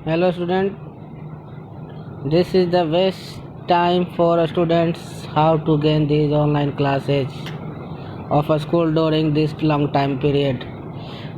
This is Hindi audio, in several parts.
Hello student, this is the best time for students how to gain these online classes of a school during this long time period.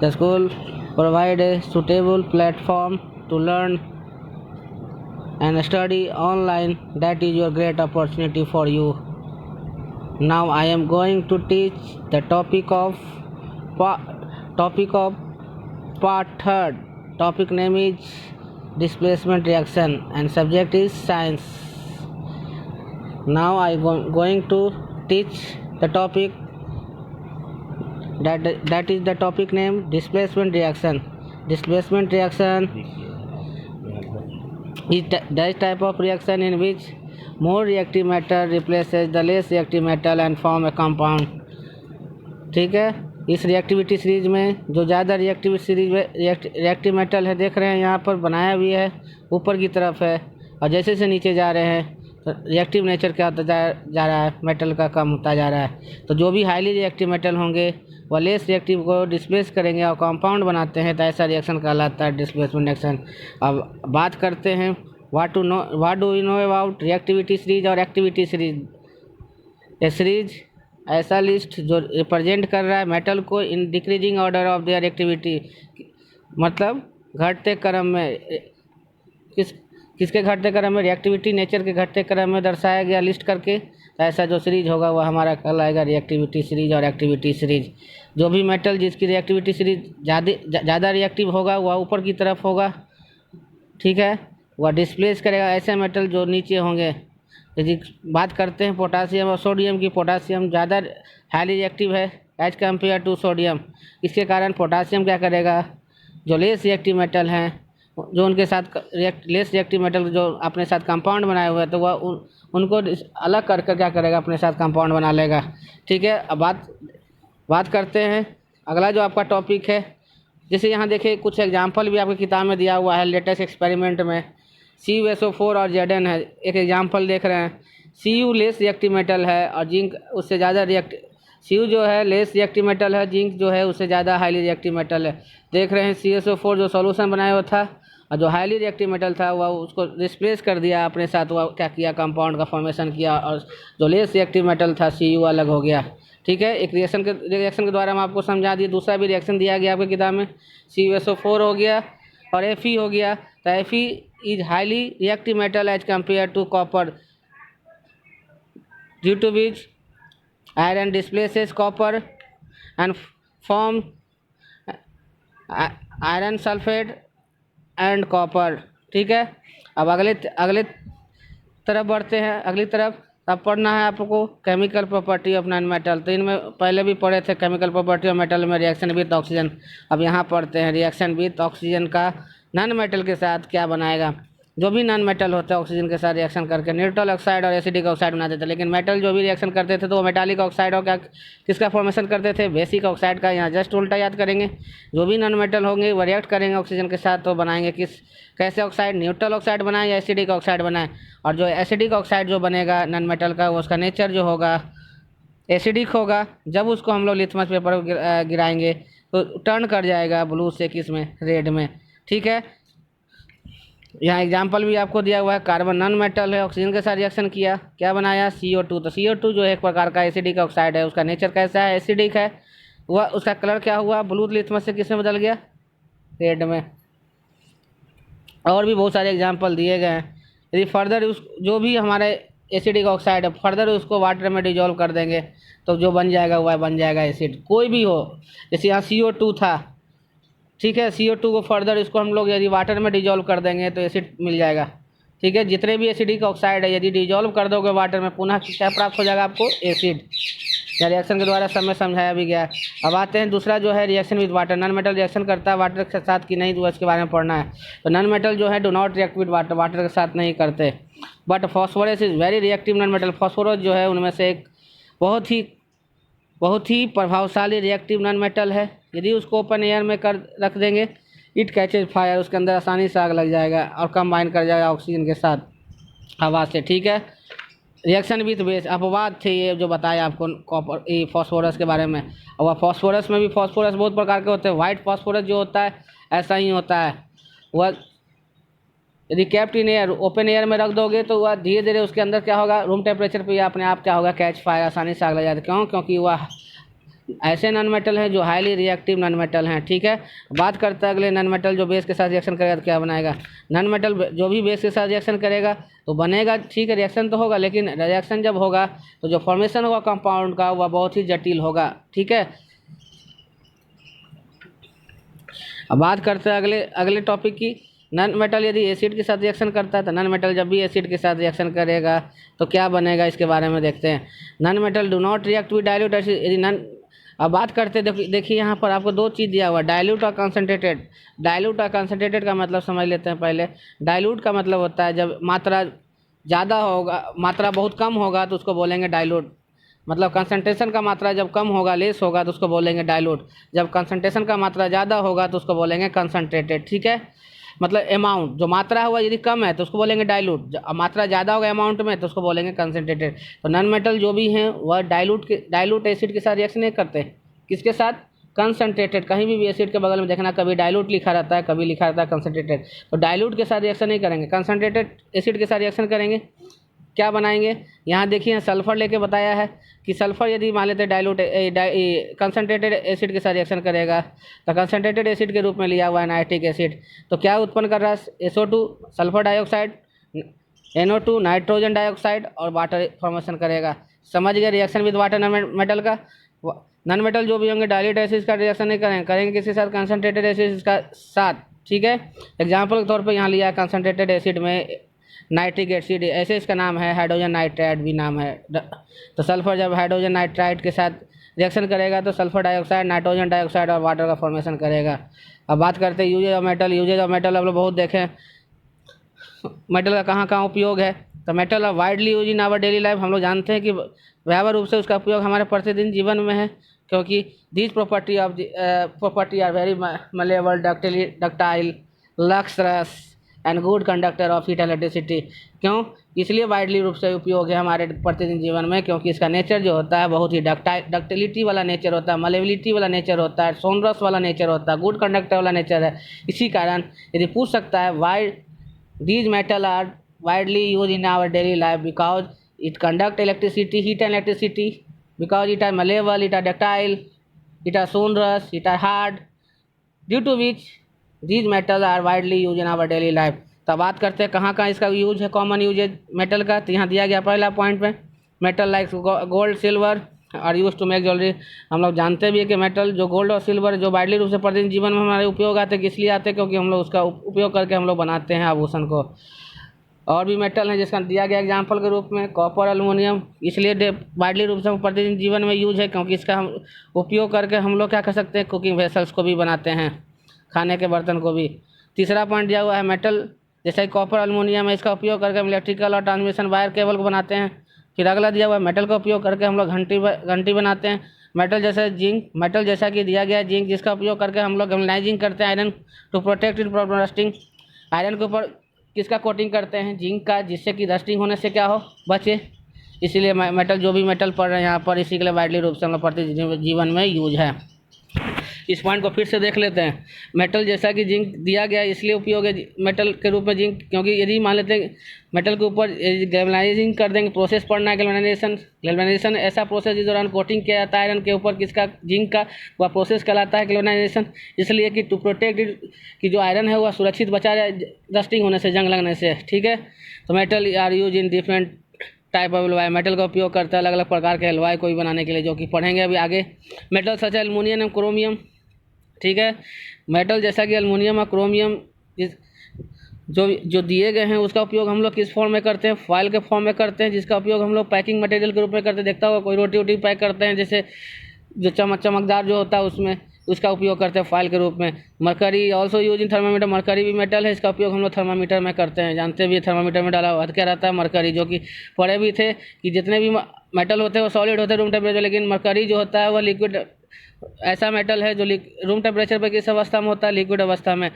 The school provide a suitable platform to learn and study online. That is your great opportunity for you. Now I am going to teach the topic of part third. Topic name is displacement reaction and subject is science. Now I am going to teach the topic that is the topic name displacement reaction. Displacement reaction is that type of reaction in which more reactive metal replaces the less reactive metal and form a compound. ठीक है, इस रिएक्टिविटी सीरीज में जो ज़्यादा रिएक्टिव मेटल है देख रहे हैं यहाँ पर बनाया भी है ऊपर की तरफ है, और जैसे जैसे नीचे जा रहे हैं तो रिएक्टिव नेचर क्या होता जा रहा है, मेटल का कम होता जा रहा है। तो जो भी हाईली रिएक्टिव मेटल होंगे वह लेस रिएक्टिव को डिस्प्लेस करेंगे और कंपाउंड बनाते हैं, तो ऐसा रिएक्शन कहलाता है डिस्प्लेसमेंट रिएक्शन। अब बात करते हैं what do you know about reactivity series और एक्टिविटी सीरीज। ए सीरीज ऐसा लिस्ट जो रिप्रेजेंट कर रहा है मेटल को in decreasing order of their activity, मतलब घटते क्रम में किसके घटते क्रम में, रिएक्टिविटी नेचर के घटते क्रम में दर्शाया गया लिस्ट करके। तो ऐसा जो सीरीज होगा वह हमारा कहलाएगा रिएक्टिविटी सीरीज और एक्टिविटी सीरीज। जो भी मेटल जिसकी रिएक्टिविटी सीरीज ज़्यादा रिएक्टिव होगा वह ऊपर की तरफ होगा, ठीक है, वह डिस्प्लेस करेगा ऐसे मेटल जो नीचे होंगे। यदि बात करते हैं पोटासियम और सोडियम की, पोटासियम ज़्यादा हाईली रिएक्टिव है एज कम्पेयर टू सोडियम। इसके कारण पोटासियम क्या करेगा, जो लेस रिएक्टिव मेटल हैं जो उनके साथ लेस रिएक्टिव मेटल जो अपने साथ कंपाउंड बनाए हुए हैं तो वह उनको अलग कर क्या करेगा, अपने साथ कंपाउंड बना लेगा, ठीक है। अब बात करते हैं अगला जो आपका टॉपिक है। जैसे यहाँ देखिए कुछ एग्जाम्पल भी आपकी किताब में दिया हुआ है लेटेस्ट एक्सपेरिमेंट में। CuSO4 और Zn है, एक एग्जाम्पल देख रहे हैं। Cu लेस रिएक्टिव मेटल है और जिंक उससे ज़्यादा Cu जो है लेस रिएक्टिव मेटल है, जिंक जो है उससे ज़्यादा हाईली रिएक्टिव मेटल है। देख रहे हैं CuSO4 जो सॉल्यूशन बनाया हुआ था और जो हाईली रिएक्टिव मेटल था वह उसको रिप्लेस कर दिया अपने साथ, वह क्या किया, कंपाउंड का फॉर्मेशन किया, और जो लेस रिएक्टिव मेटल था Cu अलग हो गया, ठीक है। एक रिएक्शन के द्वारा हम आपको समझा दिए। दूसरा भी रिएक्शन दिया गया आपकी किताब में, CuSO4 हो गया और Fe हो गया। तो Fe is highly reactive metal as compared to copper, due to which iron displaces copper and form iron sulfate and copper, ठीक है। अब अगले तरफ बढ़ते हैं। अगली तरफ अब पढ़ना है आपको chemical property of non metal. तो इनमें पहले भी पढ़े थे केमिकल प्रॉपर्टी ऑफ मेटल में रिएक्शन विथ ऑक्सीजन। अब यहाँ पढ़ते हैं रिएक्शन विथ ऑक्सीजन का नॉन मेटल के साथ क्या बनाएगा। जो भी नॉन मेटल होता है ऑक्सीजन के साथ रिएक्शन करके न्यूट्रल ऑक्साइड और एसिडिक ऑक्साइड बनाते थे, लेकिन मेटल जो भी रिएक्शन करते थे तो वो मेटालिक ऑक्साइड और किसका फॉर्मेशन करते थे, बेसिक ऑक्साइड का। यहाँ जस्ट उल्टा याद करेंगे, जो भी नॉन मेटल होंगे वो रिएक्ट करेंगे ऑक्सीजन के साथ तो बनाएंगे कैसे ऑक्साइड, न्यूट्रल ऑक्साइड बनाए या एसिडिक ऑक्साइड बनाए। और जो एसिडिक ऑक्साइड जो बनेगा नॉन मेटल का, वो उसका नेचर जो होगा एसिडिक होगा। जब उसको हम लोग लिथमस पेपर पर गिराएंगे तो टर्न कर जाएगा ब्लू से किस में, रेड में, ठीक है। यहाँ एग्जाम्पल भी आपको दिया हुआ है। कार्बन नॉन मेटल है, ऑक्सीजन के साथ रिएक्शन किया, क्या बनाया, CO2। तो CO2 जो एक प्रकार का एसिडिक ऑक्साइड है, उसका नेचर कैसा है, एसिडिक है। वह उसका कलर क्या हुआ, ब्लू लिथमस से किस में बदल गया, रेड में। और भी बहुत सारे एग्जाम्पल दिए गए हैं। यदि फर्दर जो भी हमारे एसिडिक ऑक्साइड है फर्दर उसको वाटर में डिजोल्व कर देंगे तो जो बन जाएगा वह बन जाएगा एसिड, कोई भी हो। जैसे यहाँ CO2 था, ठीक है, CO2 को फर्दर इसको हम लोग यदि वाटर में डिजोल्व कर देंगे तो एसिड मिल जाएगा, ठीक है। जितने भी एसिडिक ऑक्साइड है यदि डिजोल्व कर दोगे वाटर में पुनः क्या प्राप्त हो जाएगा आपको, एसिड। या रिएक्शन के द्वारा सब में समझाया भी गया। अब आते हैं दूसरा जो है reaction with water. Non metal reaction करता है वाटर के साथ कि नहीं, तो इसके बारे में पढ़ना है। तो नॉन मेटल जो है do not react with water, water के साथ नहीं करते। But phosphorus is very reactive non metal. Phosphorus जो है उनमें से एक बहुत ही प्रभावशाली रिएक्टिव नॉन मेटल है। यदि उसको ओपन एयर में रख देंगे इट कैचेज फायर, उसके अंदर आसानी से आग लग जाएगा और कंबाइन कर जाएगा ऑक्सीजन के साथ, हवा से, ठीक है। रिएक्शन विथ बेस अपवाद थे ये जो बताया आपको कॉपर फॉस्फोरस के बारे में। और वह फॉस्फोरस में भी फॉस्फोरस बहुत प्रकार के होते हैं। वाइट फॉस्फोरस जो होता है ऐसा ही होता है, वह यदि kept in air open air में रख दोगे तो वह धीरे धीरे उसके अंदर क्या होगा, रूम टेम्परेचर पे अपने आप क्या होगा, कैच फायर, आसानी से आग लग जाती है। क्यों? क्योंकि वह ऐसे नॉन मेटल हैं जो हाईली रिएक्टिव नॉन मेटल हैं। ठीक है, बात करते हैं अगले नॉन मेटल जो बेस के साथ रिएक्शन करेगा तो क्या बनाएगा। नॉन मेटल जो भी बेस के साथ रिएक्शन करेगा तो बनेगा, ठीक है, रिएक्शन तो होगा, लेकिन रिएक्शन जब होगा तो जो फॉर्मेशन होगा कंपाउंड का वह बहुत ही जटिल होगा। ठीक है, अब बात करते हैं अगले टॉपिक की। नॉन मेटल यदि एसिड के साथ रिएक्शन करता है तो नॉन मेटल जब भी एसिड के साथ रिएक्शन करेगा तो क्या बनेगा, इसके बारे में देखते हैं। Non metal do not react with dilute acid. यदि नॉन अब बात करते हैं, देखिए यहाँ पर आपको दो चीज़ दिया हुआ, डाइल्यूट और कंसनट्रेटेड। डाइल्यूट और कंसनट्रेटेड का मतलब समझ लेते हैं पहले। डाइल्यूट का मतलब होता है जब मात्रा ज़्यादा होगा, मात्रा बहुत कम होगा तो उसको बोलेंगे डाइल्यूट। मतलब कंसंट्रेशन का मात्रा जब कम होगा, लेस होगा तो उसको बोलेंगे डाइल्यूट। जब कंसंट्रेशन का मात्रा ज़्यादा होगा तो उसको बोलेंगे कंसंट्रेटेड। ठीक है, मतलब अमाउंट जो मात्रा हुआ यदि कम है तो उसको बोलेंगे डाइल्यूट, मात्रा ज़्यादा होगा अमाउंट में तो उसको बोलेंगे कंसंट्रेटेड। तो नॉन मेटल जो भी हैं वह डाइल्यूट एसिड के साथ रिएक्शन नहीं करते। किसके साथ? कंसंट्रेटेड। कहीं भी एसिड के बगल में देखना कभी डाइल्यूट लिखा रहता है, कभी लिखा रहता है कंसंट्रेटेड। तो डाइल्यूट के साथ रिएक्शन नहीं करेंगे, कंसंट्रेटेड एसिड के साथ रिएक्शन करेंगे। क्या बनाएंगे, यहाँ देखिए सल्फर लेके बताया है कि सल्फर यदि मान लेते डाइल्यूट कंसंट्रेटेड एसिड के साथ रिएक्शन करेगा तो कंसंट्रेटेड एसिड के रूप में लिया हुआ है नाइट्रिक एसिड, तो क्या उत्पन्न कर रहा है, SO2 sulphur dioxide, NO2 nitrogen dioxide और वाटर फॉर्मेशन करेगा। समझ गए reaction with water non metal का। नॉन मेटल जो भी होंगे डाइल्यूट एसिड का रिएक्शन नहीं करेंगे किसके साथ, कंसंट्रेटेड एसिड का साथ। ठीक है, एग्जाम्पल के तौर पर यहाँ लिया है कंसंट्रेटेड एसिड में नाइट्रिक एसिड, ऐसे इसका नाम है, हाइड्रोजन नाइट्राइड भी नाम है। तो सल्फर जब हाइड्रोजन नाइट्राइड के साथ रिएक्शन करेगा तो सल्फर डाइऑक्साइड, नाइट्रोजन डाइऑक्साइड और वाटर का फॉर्मेशन करेगा। अब बात करते हैं usages of metal. Usages of metal आप लोग बहुत देखें, मेटल का कहाँ कहाँ उपयोग है। तो metal are widely use in our daily life. हम लोग जानते हैं कि व्यापक रूप से उसका उपयोग हमारे प्रतिदिन जीवन में है, क्योंकि these property are very malleable, ductile, lustrous and good conductor of heat electricity. क्यों? इसलिए वाइडली रूप से उपयोग है हमारे प्रतिदिन जीवन में, क्योंकि इसका नेचर जो होता है बहुत ही डक्टिलिटी वाला नेचर होता है, मलेबिलिटी वाला नेचर होता है, सोनरस वाला नेचर होता है, गुड कंडक्टर वाला नेचर है। इसी कारण यदि पूछ सकता है Y these metal are widely used in our daily life because it conduct electricity, heat and electricity, because it are malleable, it are ductile, it are sonorous, it are hard, due to which these metals are widely used in our daily life। तो बात करते हैं कहाँ कहाँ इसका यूज है, कॉमन यूज है मेटल का। तो यहाँ दिया गया पहला पॉइंट में, मेटल लाइक गोल्ड सिल्वर और यूज टू मेक ज्वेलरी। हम लोग जानते भी है कि मेटल जो गोल्ड और सिल्वर जो वाइडली रूप से प्रतिदिन जीवन में हमारे उपयोग आते हैं, इसलिए आते हैं क्योंकि हम लोग उसका उपयोग करके हम लोग बनाते हैं आभूषण को। और भी मेटल हैं जिसका दिया गया एग्जाम्पल के रूप में कॉपर, एल्युमिनियम, इसलिए वाइडली रूप से प्रतिदिन जीवन में यूज है क्योंकि इसका हम उपयोग करके हम लोग क्या कर सकते हैं, कुकिंग वेसल्स को भी बनाते हैं, खाने के बर्तन को भी। तीसरा पॉइंट दिया हुआ है मेटल जैसे कॉपर, एल्युमिनियम है, इसका उपयोग करके हम इलेक्ट्रिकल और ट्रांसमिशन वायर केबल को बनाते हैं। फिर अगला दिया हुआ है मेटल का उपयोग करके हम लोग घंटी बनाते हैं। मेटल जैसे जिंक, मेटल जैसा कि दिया गया जिंक, जिसका उपयोग करके हम लोग गैल्वेनाइजिंग करते हैं iron to protect it from rusting. Iron के ऊपर किसका कोटिंग करते हैं, जिंक का, जिससे कि रस्टिंग होने से क्या हो, बचे। इसीलिए मेटल जो भी मेटल पढ़ रहे हैं यहाँ पर, इसी के लिए वाइडली रूप से हम लोग प्रतिदिन जीवन में यूज है। इस पॉइंट को फिर से देख लेते हैं। मेटल जैसा कि जिंक दिया गया इसलिए उपयोग है मेटल के रूप में जिंक, क्योंकि यदि मान लेते हैं मेटल के ऊपर गैल्वेनाइजिंग कर देंगे, प्रोसेस पढ़ना है गैल्वेनाइजेशन ऐसा प्रोसेस जिस दौरान कोटिंग किया जाता है आयरन के ऊपर किसका, जिंक का, वह प्रोसेस कहलाता है गैल्वेनाइजेशन। इसलिए कि टू प्रोटेक्ट इट, कि जो आयरन है वह सुरक्षित बचा जाए रस्टिंग होने से, जंग लगने से। ठीक है, तो metal are use in different type of एलवाई। मेटल का उपयोग करता है अलग अलग प्रकार के एलवाई को भी बनाने के लिए, जो कि पढ़ेंगे अभी आगे। मेटल सच है एल्युमिनियम एंड क्रोमियम। ठीक है, मेटल जैसा कि एल्युमिनियम और क्रोमियम जो दिए गए हैं उसका उपयोग हम लोग किस फॉर्म में करते हैं, फॉयल के फॉर्म में करते हैं, जिसका उपयोग हम लोग पैकिंग मटेरियल के रूप में करते हैं। देखता होगा कोई रोटी वोटी पैक करते हैं, जैसे जो चमकदार जो होता है उसमें उसका उपयोग करते हैं फॉयल के रूप में। Mercury also use in thermometer. Mercury भी मेटल है, इसका उपयोग हम लोग थर्मामीटर में करते हैं। जानते भी थर्मामीटर में डाला हुआ क्या रहता है, मरकरी, जो कि पढ़े भी थे कि जितने भी मेटल होते हैं वो सॉलिड होते हैं रूम टेम्परेचर, लेकिन मरकरी जो होता है वह लिक्विड ऐसा मेटल है जो रूम टेम्परेचर पर किस अवस्था में होता है, लिक्विड अवस्था में।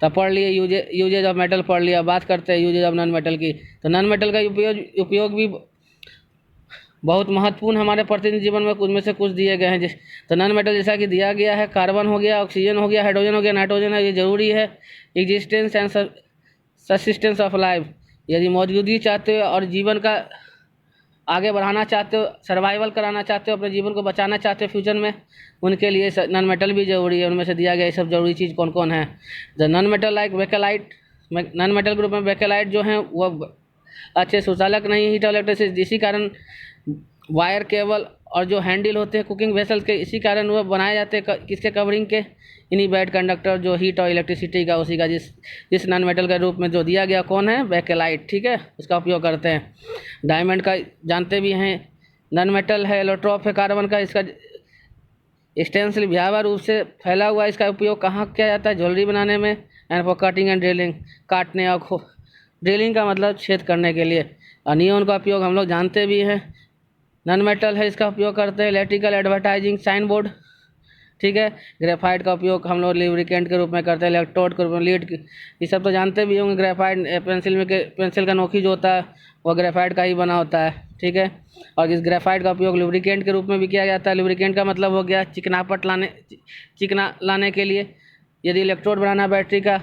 तो पढ़ लिए यूजेज ऑफ मेटल पढ़ लिया। बात करते हैं यूजेज ऑफ नॉन मेटल की। तो नॉन मेटल का उपयोग भी बहुत महत्वपूर्ण हमारे प्रतिदिन जीवन में कुछ में से कुछ दिए गए हैं। तो नॉन मेटल जैसा कि दिया गया है, कार्बन हो गया, ऑक्सीजन हो गया, हाइड्रोजन हो गया, नाइट्रोजन है, ये जरूरी है। Existence and subsistence of life, यदि मौजूदगी चाहते हो और जीवन का आगे बढ़ाना चाहते हो, सर्वाइवल कराना चाहते हो, अपने जीवन को बचाना चाहते हो फ्यूचर में, उनके लिए नॉन मेटल भी ज़रूरी है। उनमें से दिया गया ये सब ज़रूरी चीज़ कौन कौन है। The non metal like bakelite, non metal group में बेकेलाइट जो हैं वो अच्छे सुचालक नहीं, हीट इलेक्ट्रिसिटी, इसी कारण वायर केबल और जो हैंडल होते हैं कुकिंग वेसल के, इसी कारण वो बनाए जाते हैं किसके कवरिंग के, इन्हीं बैड कंडक्टर जो हीट और इलेक्ट्रिसिटी का, उसी का जिस नॉन मेटल के रूप में जो दिया गया कौन है, बेकेलाइट। ठीक है, उसका उपयोग करते हैं। डायमंड का जानते भी हैं, नॉन मेटल है, एलोट्रॉप है कार्बन का, इसका एक्सटेंसिव व्यापक रूप से फैला हुआ है। इसका उपयोग कहाँ किया जाता है, ज्वेलरी बनाने में, and for cutting and drilling, काटने और ड्रिलिंग का मतलब छेद करने के लिए। और नियॉन का उपयोग हम लोग जानते भी हैं, नॉन मेटल है, इसका उपयोग करते हैं इलेक्ट्रिकल एडवर्टाइजिंग, साइन बोर्ड। ठीक है, ग्रेफाइट का उपयोग हम लोग लुब्रिकेंट के रूप में करते हैं, इलेक्ट्रोड के रूप में, लीड, ये सब तो जानते भी होंगे। ग्रेफाइट पेंसिल का नोकी जो होता है वो ग्रेफाइट का ही बना होता है। ठीक है, और इस ग्रेफाइट का उपयोग लुब्रिकेंट के रूप में भी किया जाता है। लुब्रिकेंट का मतलब हो गया चिकना लाने के लिए। यदि इलेक्ट्रोड बनाना बैटरी का,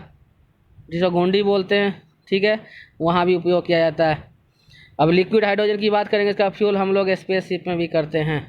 जिसको गोंडी बोलते हैं, ठीक है, वहाँ भी उपयोग किया जाता है। अब लिक्विड हाइड्रोजन की बात करेंगे, इसका फ्यूल हम लोग स्पेसशिप में भी करते हैं।